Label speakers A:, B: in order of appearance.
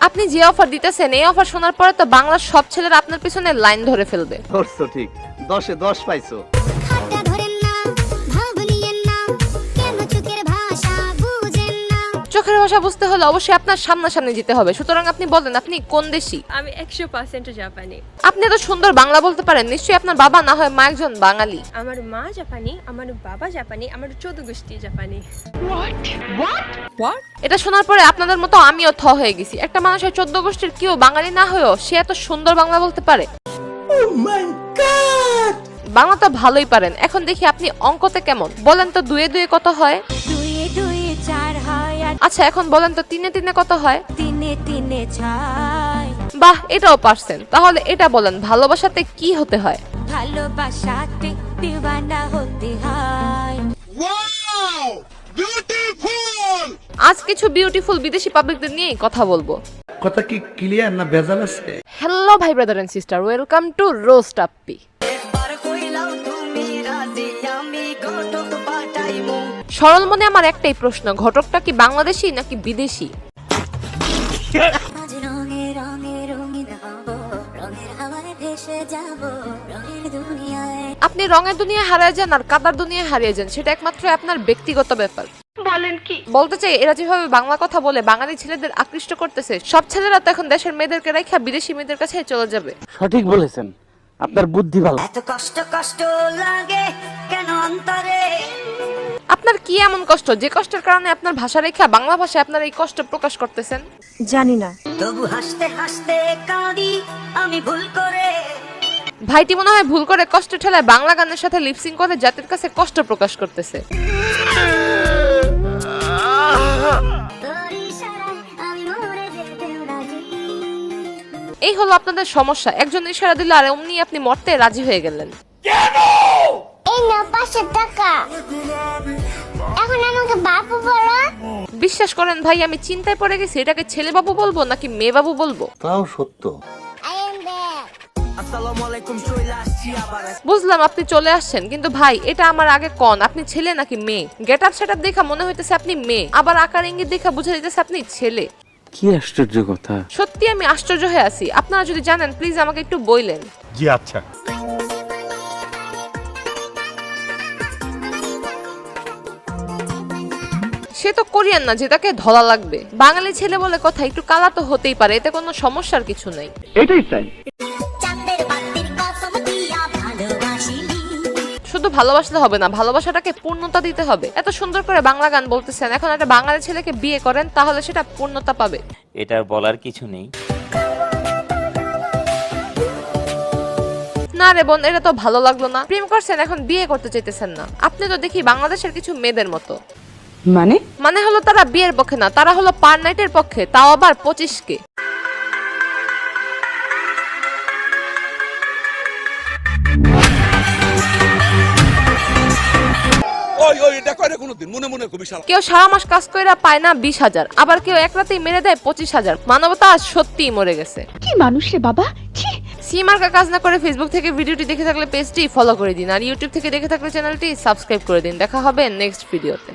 A: আপনি যে অফার দিতেছেন এই অফার শোনার পরে তো বাংলার সব ছেলেরা আপনার পিছনে লাইন ধরে ফেলবে।
B: ধরছো ঠিক, 10-এ 10 পাইছো।
A: চোখের ভাষা বুঝতে হলে অবশ্যই আপনার সামনাসামনি যেতে হবে। সুতরাং আপনি বলেন আপনি কোন দেশি?
C: আমি 100% জাপানি।
A: আপনি এত সুন্দর বাংলা বলতে পারেন, নিশ্চয়ই আপনার বাবা না হয় মা একজন বাঙালি।
C: আমার মা জাপানি, আমার বাবা জাপানি, আমার 14 গোষ্ঠী জাপানি।
A: এটা শোনার পরে আপনাদের মতো আমিও থ হয়ে গেছি। একটা মানুষের 14 গোষ্ঠীর কেউ বাঙালি না হয়েও সে এত সুন্দর বাংলা বলতে পারে। বাংলা তো ভালোই পারেন, এখন দেখি আপনি অঙ্কতে কেমন। বলেন তো 2 এ 2 কত হয়?
D: 2 এ 2 4 হয়, আর
A: আচ্ছা এখন বলেন তো 3 এ 3 কত হয়?
D: 3 এ 3 6।
A: বাহ, এটাও পারছেন। তাহলে এটা বলেন ভালোবাসাতে কি হতে হয়?
D: ভালোবাসাতে দিওয়ানা হতে হয়।
A: আজ কিছু বিউটিফুল বিদেশি পাবলিকদের নিয়েই কথা বলবো।
E: কথা কি ক্লিয়ার না ভেজাল আছে?
A: হ্যালো ভাই brother and sister, welcome to roast Appi. সরল মনে আমার একটাই প্রশ্ন, ঘটকটা কি বাংলাদেশি নাকি বিদেশি?
D: রঙে রঙে রঙিন হব, রঙের হাওয়ায় ভেসে যাব, রঙের দুনিয়ায়।
A: আপনি রঙের দুনিয়ায় হারিয়ে যান আর কাদার দুনিয়ায় হারিয়ে যান, সেটা একমাত্র আপনার ব্যক্তিগত ব্যাপার। বলেন কি? বলতে চাই এরা যেভাবে বাংলা কথা বলে বাঙালি ছেলেদের আকৃষ্ট করতেছে, সব ছেলেরা তো এখন দেশের মেয়েদেরকে রেখা বিদেশি মেয়েদের কাছে চলে যাবে।
B: সঠিক বলেছেন, আপনার বুদ্ধি ভালো।
D: এত কষ্ট কষ্ট লাগে কেন অন্তরে?
A: আপনার কি এমন কষ্ট যে কষ্টের কারণে আপনার ভাষা রেখা বাংলা ভাষায় আপনার এই কষ্ট প্রকাশ করতেছেন?
D: জানি না, তবু হাসতে হাসতে কাঁদি আমি ভুল করে।
A: ভাইটি মনে হয় ভুল করে কষ্ট ঠেলায় বাংলা গানের সাথে লিপসিং করে জাতির কাছে কষ্ট প্রকাশ করতেছে। এই হলো আপনাদের সমস্যা, একজন ইশারা দিল আর অমনি আপনি মরতে রাজি হয়ে গেলেন।
F: এই নাও 500 টাকা। এখন আমাকে বাবু বলো।
A: বিশ্বাস করেন ভাই, আমি চিন্তায় পড়ে গেছি, এটাকে ছেলে বাবু বলবো নাকি মেয়ে বাবু বলবো।
E: তাও সত্য।
F: I am back.
A: বুঝলাম আপনি চলে আসছেন, কিন্তু ভাই এটা আমার আগে কোন আপনি ছেলে নাকি মেয়ে? গেট আপ সেটআপ দেখা মনে হইতেছে আপনি মেয়ে, আবার আকার ইঙ্গিত দেখা বুঝে দিতেছে আপনি ছেলে।
B: কি আশ্চর্য কথা।
A: সত্যি আমি আশ্চর্য হয়ে আছি। আপনারা যদি জানেন প্লিজ আমাকে একটু বললেন।
E: জি আচ্ছা।
A: সে তো কোরিয়ান না যে তাকে ধলা লাগবে। বাঙালি ছেলে বলে কথা, একটু কালা তো হতেই পারে, এতে কোনো সমস্যার কিছু নেই।
B: এটাই চাই।
D: চাঁদের বাতির কসম দিয়া ভালোবাসিনি।
A: শুধু ভালোবাসলে হবে না, ভালোবাসাটাকে পূর্ণতা দিতে হবে। এত সুন্দর করে বাংলা গান বলতেছেন, এখন একটা বাঙালি ছেলেকে বিয়ে করেন তাহলে সেটা পূর্ণতা পাবে।
G: এটার বলার কিছু নেই।
A: না রে বোন, এটা তো ভালো লাগলো না। প্রেম করছেন এখন বিয়ে করতে চাইতেছেন না। আপনি তো দেখি বাংলাদেশের কিছু মেয়েদের মতো। মানে হলো তারা বিয়ের পক্ষে না, তারা হলো পার নাইটের পক্ষে, তাও আবার 25K। কেউ সারা মাস কাজ কইরা পায় না 20,000, আবার কেউ এক রাতেই মেরে দেয় 25,000। মানবতা আজ সত্যিই মরে গেছে।
H: কি মানুষ রে বাবা, ছি।
A: সিমার্কা কাজ না করে ফেসবুক থেকে ভিডিওটি দেখে থাকলে পেজটি ফলো করে দিন, আর ইউটিউব থেকে দেখে থাকলে চ্যানেলটি সাবস্ক্রাইব করে দিন। দেখা হবে নেক্সট ভিডিওতে।